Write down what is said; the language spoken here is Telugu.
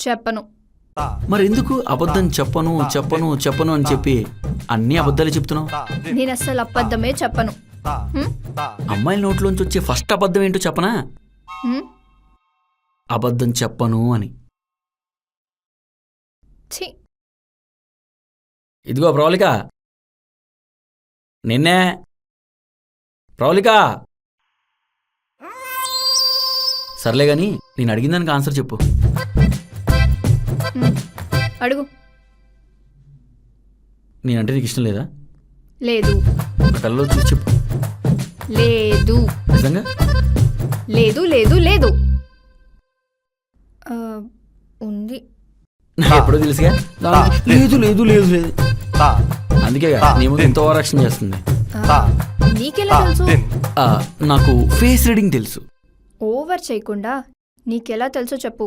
చెప్పను. మరెందుకు అబద్ధం చెప్పను చెప్పను చెప్పను అని చెప్పి అన్ని అబద్ధాలు చెప్తున్నావు? నేను అస్సలు అబద్ధమే చెప్పను. అమ్మాయిల నోట్లోంచి వచ్చే ఫస్ట్ అబద్ధం ఏంటో చెప్పనా? అబద్ధం చెప్పను అని. ఛీ, ఇదిగో ప్రవళిక, నిన్నే. ప్రవళిక, సర్లే గాని నేను అడిగిన దానికి ఆన్సర్ చెప్పు. అడుగు. నేనంటే నీకు ఇష్టం లేదా? లేదు. కళ్ళలో చూసి చెప్పు. లేదు. నిజంగా? లేదు లేదు లేదు. ఉంది. నాకు ఎప్పుడో తెలుసుగా. లేదు లేదు లేదు లేదు అందుకే నీ ముందు ఎంతో ఓవరాక్షన్ చేస్తుంది. నీకెలా తెలుసు? నాకు ఫేస్ రీడింగ్ తెలుసు. ఓవర్ చేయకుండా నీకెలా తెలుసో చెప్పు.